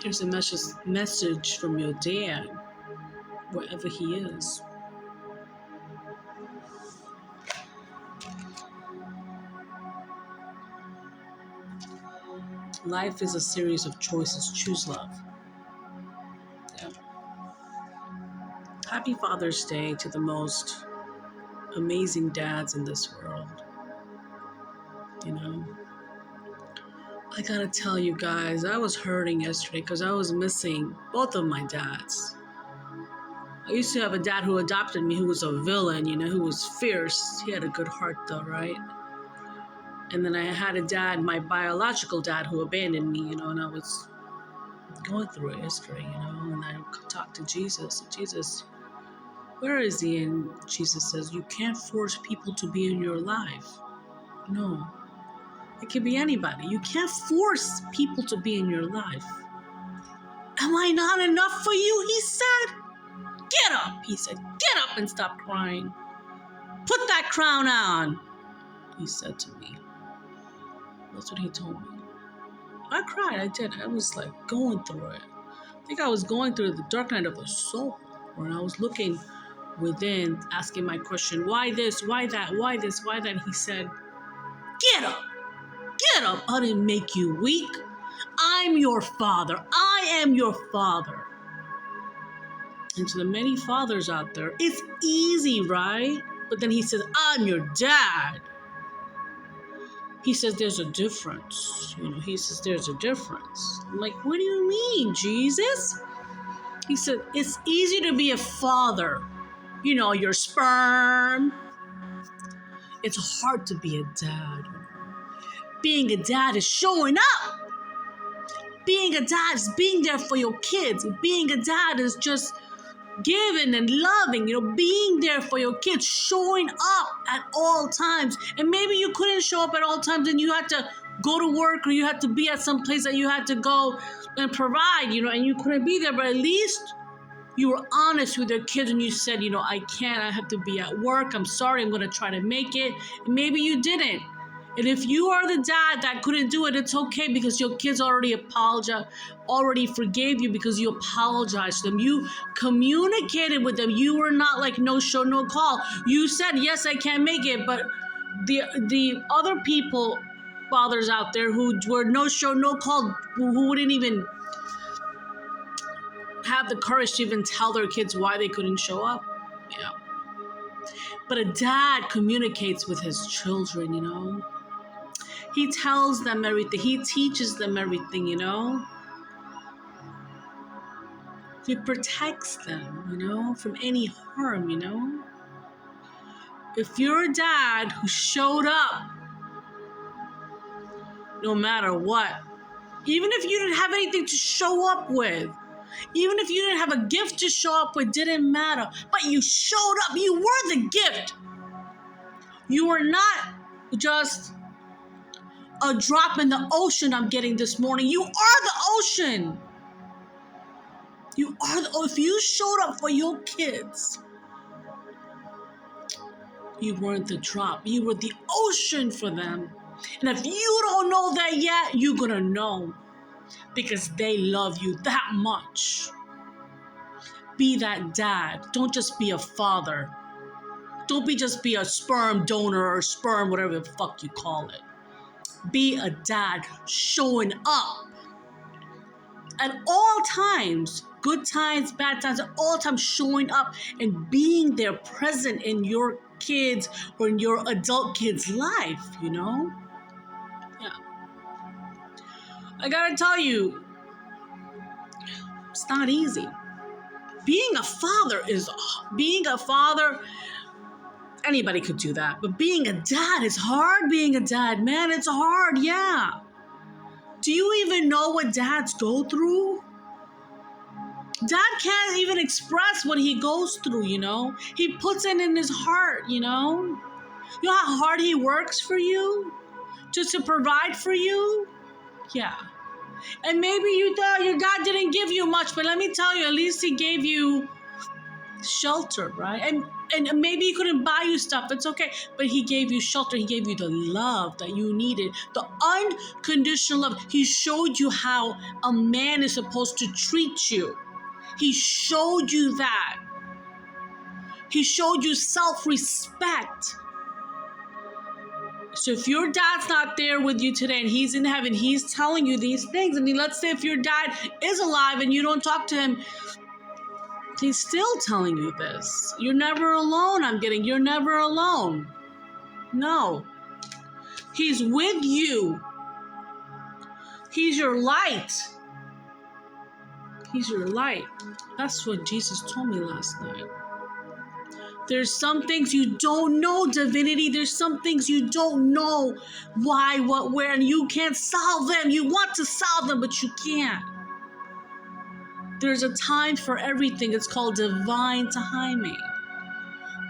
Here's a message from your dad, wherever he is. Life is a series of choices. Choose love. Yeah. Happy Father's Day to the most amazing dads in this world. You know, I gotta tell you guys, I was hurting yesterday because I was missing both of my dads. I used to have a dad who adopted me who was a villain, who was fierce. He had a good heart though, right? And then I had a dad, my biological dad, who abandoned me, and I was going through it yesterday, and I talked to Jesus. Jesus, where is he? And Jesus says, you can't force people to be in your life. No, it could be anybody. You can't force people to be in your life. Am I not enough for you? He said. Get up, he said. Get up and stop crying. Put that crown on, he said to me. That's what he told me. I cried, I did. I was like going through it. I think I was going through the dark night of the soul, when I was looking within, asking my question, why this, why that, why this, why that? He said, get up, get up. I didn't make you weak. I'm your father. I am your father. And to the many fathers out there, it's easy, right? But then he says, I'm your dad. He says, there's a difference. He says, there's a difference. I'm like, what do you mean, Jesus? He said, it's easy to be a father. Your sperm. It's hard to be a dad. Being a dad is showing up. Being a dad is being there for your kids. Being a dad is just giving and loving, being there for your kids, showing up at all times. And maybe you couldn't show up at all times and you had to go to work, or you had to be at some place that you had to go and provide, and you couldn't be there, but at least you were honest with your kids and you said, I can't, I have to be at work. I'm sorry, I'm going to try to make it. And maybe you didn't. And if you are the dad that couldn't do it, it's okay, because your kids already forgave you because you apologized to them. You communicated with them. You were not like no show, no call. You said, yes, I can't make it. But the other people, fathers out there who were no show, no call, who wouldn't even have the courage to even tell their kids why they couldn't show up. Yeah. But a dad communicates with his children, He tells them everything. He teaches them everything, He protects them, from any harm, If you're a dad who showed up, no matter what, even if you didn't have anything to show up with, even if you didn't have a gift to show up with, didn't matter. But you showed up. You were the gift. You were not just a drop in the ocean I'm getting this morning. You are the ocean. If you showed up for your kids, you weren't the drop. You were the ocean for them. And if you don't know that yet, you're going to know, because they love you that much. Be that dad. Don't just be a father. Don't just be a sperm donor or sperm, whatever the fuck you call it. Be a dad showing up at all times, good times, bad times, at all times, showing up and being there, present in your kids or in your adult kids' life, Yeah. I gotta tell you, it's not easy. Being a father, anybody could do that. But being a dad is hard. Being a dad, man, it's hard, yeah. Do you even know what dads go through? Dad can't even express what he goes through, He puts it in his heart, You know how hard he works for you? Just to provide for you? Yeah. And maybe you thought your dad didn't give you much, but let me tell you, at least he gave you shelter, right? And maybe he couldn't buy you stuff. It's okay. But he gave you shelter. He gave you the love that you needed. The unconditional love. He showed you how a man is supposed to treat you. He showed you that. He showed you self-respect. So if your dad's not there with you today and he's in heaven, he's telling you these things. I mean, let's say if your dad is alive and you don't talk to him, he's still telling you this. You're never alone, you're never alone. No. He's with you. He's your light. He's your light. That's what Jesus told me last night. There's some things you don't know, divinity. There's some things you don't know why, what, where, and you can't solve them. You want to solve them, but you can't. There's a time for everything. It's called divine timing.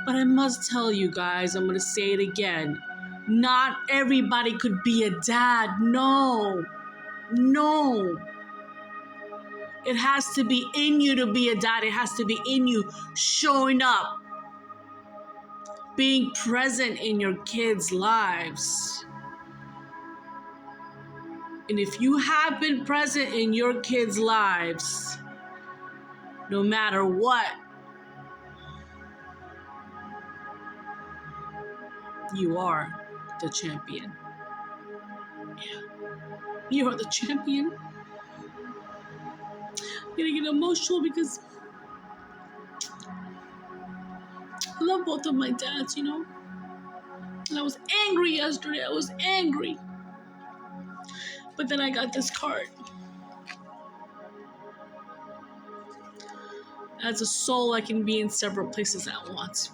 But I must tell you guys, I'm going to say it again. Not everybody could be a dad. No. It has to be in you to be a dad. It has to be in you showing up. Being present in your kids' lives. And if you have been present in your kids' lives, no matter what, you are the champion. Yeah. You are the champion. I'm gonna get emotional because I love both of my dads, you know? And I was angry yesterday. I was angry. But then I got this card. As a soul, I can be in several places at once.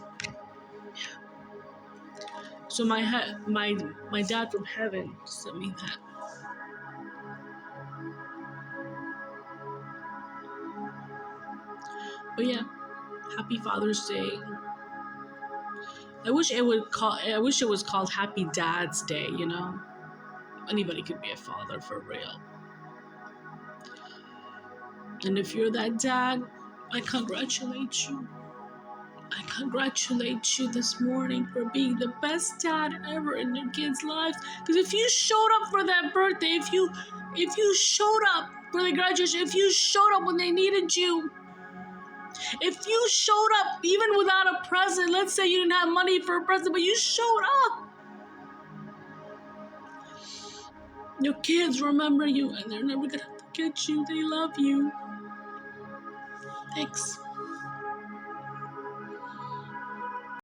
So my dad from heaven sent me that. But yeah, happy Father's Day. I wish it was called Happy Dad's Day, you know? Anybody could be a father for real. And if you're that dad, I congratulate you. I congratulate you this morning for being the best dad ever in your kids' lives. Because if you showed up for that birthday, if you showed up for the graduation, if you showed up when they needed you, if you showed up even without a present, let's say you didn't have money for a present, but you showed up, your kids remember you and they're never gonna forget you. They love you. Thanks.